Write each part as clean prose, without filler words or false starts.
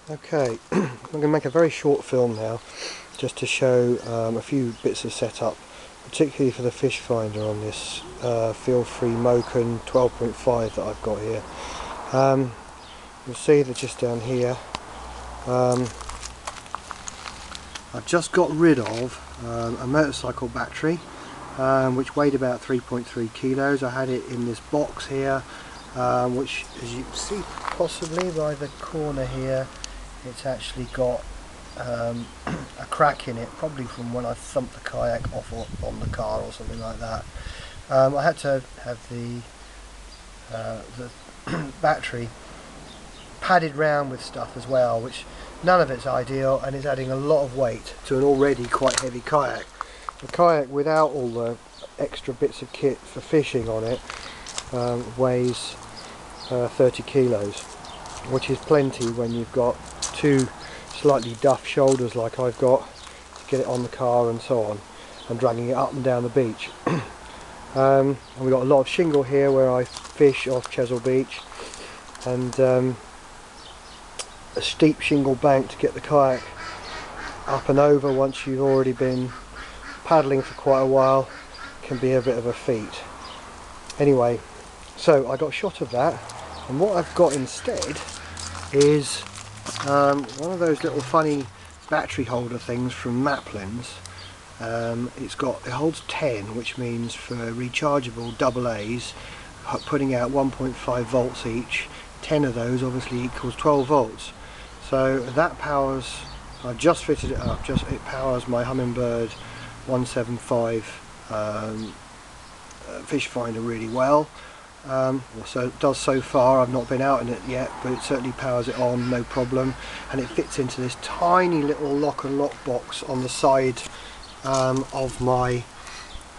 Okay, I'm going to make a very short film now just to show a few bits of setup, particularly for the fish finder on this feel-free Moken 12.5 that I've got here. You'll see that just down here I've just got rid of a motorcycle battery which weighed about 3.3 kilos. I had it in this box here, which, as you can see possibly by the corner here, it's actually got a crack in it, probably from when I thumped the kayak off on the car or something like that. I had to have the battery padded round with stuff as well, which none of it's ideal, and is adding a lot of weight to an already quite heavy kayak. The kayak without all the extra bits of kit for fishing on it weighs 30 kilos, which is plenty when you've got two slightly duff shoulders like I've got to get it on the car and so on, and dragging it up and down the beach. And we've got a lot of shingle here where I fish off Chesil Beach, and a steep shingle bank to get the kayak up and over once you've already been paddling for quite a while can be a bit of a feat. Anyway, so I got a shot of that, and what I've got instead is one of those little funny battery holder things from Maplins. It holds 10, which means for rechargeable AA's putting out 1.5 volts each. 10 of those obviously equals 12 volts. So that powers, I've just fitted it up, it powers my Humminbird 175 fish finder really well. So it does so far. I've not been out in it yet, but it certainly powers it on, no problem. And it fits into this tiny little lock and lock box on the side of my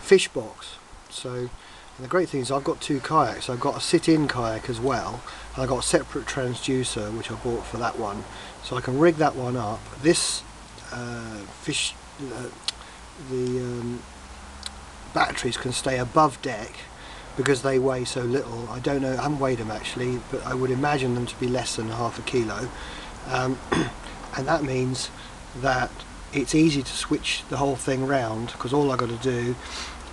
fish box. So, and the great thing is I've got two kayaks. I've got a sit-in kayak as well, and I've got a separate transducer which I bought for that one, so I can rig that one up. This batteries can stay above deck because they weigh so little. I don't know, I haven't weighed them actually, but I would imagine them to be less than half a kilo, and that means that it's easy to switch the whole thing round, because all I've got to do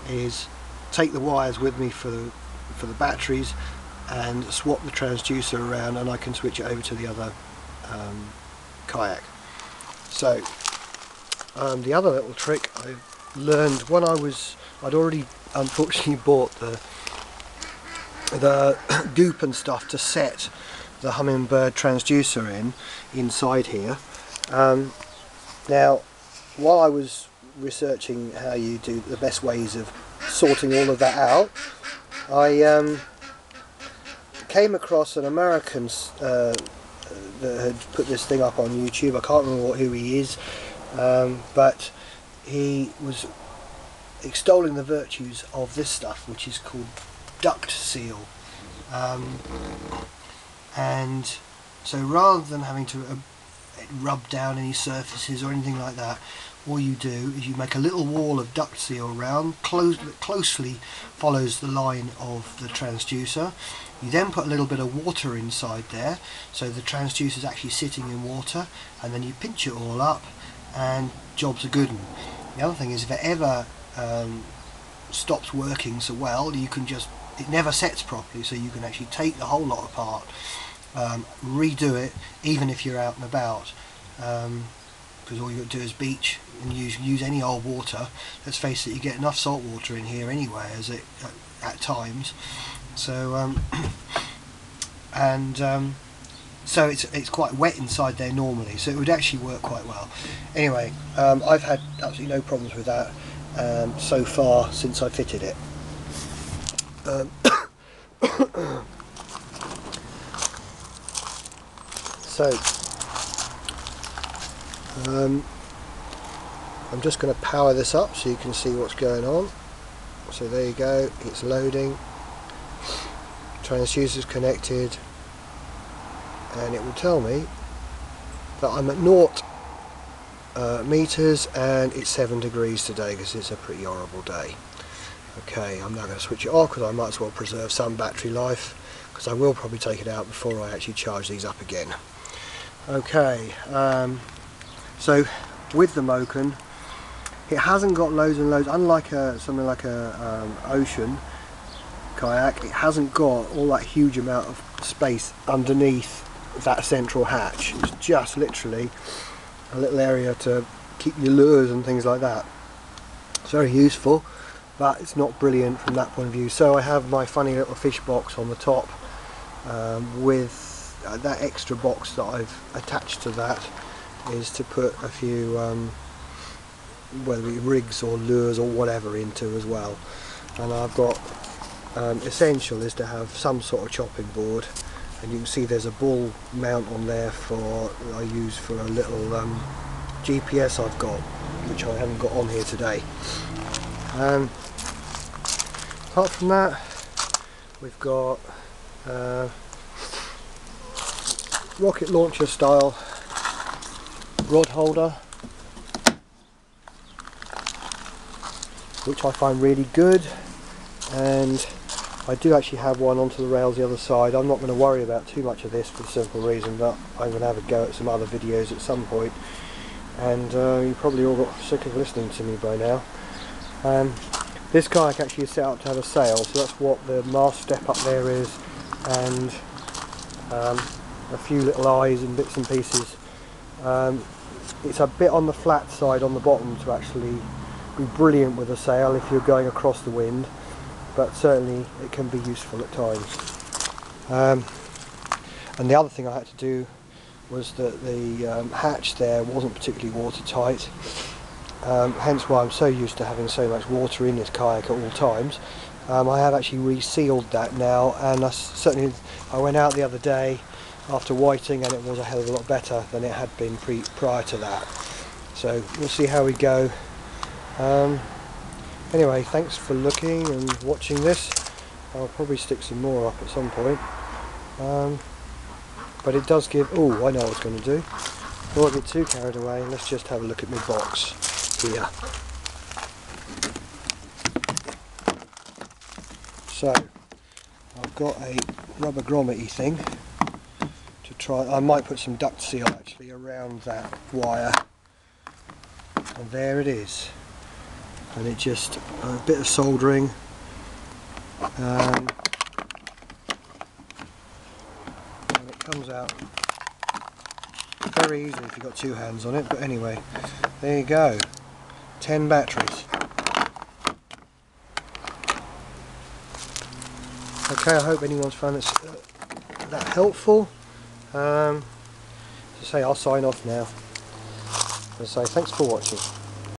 is take the wires with me for the batteries and swap the transducer around, and I can switch it over to the other kayak. So the other little trick I learned when I'd already unfortunately bought the goop and stuff to set the Humminbird transducer inside here. Now, while I was researching how you do the best ways of sorting all of that out, I came across an American that had put this thing up on YouTube. I can't remember who he is, but he was extolling the virtues of this stuff, which is called duct seal. And so rather than having to rub down any surfaces or anything like that, all you do is you make a little wall of duct seal around, that closely follows the line of the transducer. You then put a little bit of water inside there, so the transducer is actually sitting in water, and then you pinch it all up and job's a good one. The other thing is, if it ever stops working so well, you can just, it never sets properly, so you can actually take the whole lot apart, redo it even if you're out and about, because all you got to do is beach and use any old water. Let's face it, you get enough salt water in here anyway at times. So so it's quite wet inside there normally, so it would actually work quite well. Anyway, I've had absolutely no problems with that so far since I fitted it. I'm just going to power this up so you can see what's going on. So there you go, it's loading, transducer's connected, and it will tell me that I'm at 0 meters and it's 7 degrees today, because it's a pretty horrible day. Okay, I'm now going to switch it off because I might as well preserve some battery life, because I will probably take it out before I actually charge these up again. Okay, so with the Moken, it hasn't got loads and loads, unlike something like a ocean kayak, it hasn't got all that huge amount of space underneath that central hatch. It's just literally a little area to keep your lures and things like that. It's very useful, but it's not brilliant from that point of view. So I have my funny little fish box on the top with that extra box that I've attached to that is to put a few whether it be rigs or lures or whatever into as well. And I've got essential is to have some sort of chopping board, and you can see there's a ball mount on there for I use for a little GPS I've got, which I haven't got on here today. Apart from that, we've got rocket launcher style rod holder, which I find really good, and I do actually have one onto the rails the other side. I'm not going to worry about too much of this for the simple reason that I'm going to have a go at some other videos at some point, and you probably all got sick of listening to me by now. This kayak actually is set up to have a sail, so that's what the mast step up there is, and a few little eyes and bits and pieces. It's a bit on the flat side on the bottom to actually be brilliant with a sail if you're going across the wind, but certainly it can be useful at times. And the other thing I had to do was that the hatch there wasn't particularly watertight, hence why I'm so used to having so much water in this kayak at all times. I have actually resealed that now, and I went out the other day after whiting and it was a hell of a lot better than it had been prior to that. So we'll see how we go. Anyway, thanks for looking and watching this. I'll probably stick some more up at some point. But it does give... Oh, I know what I was going to do. I won't get too carried away. Let's just have a look at my box here. So, I've got a rubber grommet thing to try. I might put some duct seal actually around that wire. And there it is. And it just, a bit of soldering, and it comes out very easily if you've got two hands on it. But anyway, there you go, 10 batteries. Okay, I hope anyone's found this that helpful. As I say, I'll sign off now and say thanks for watching.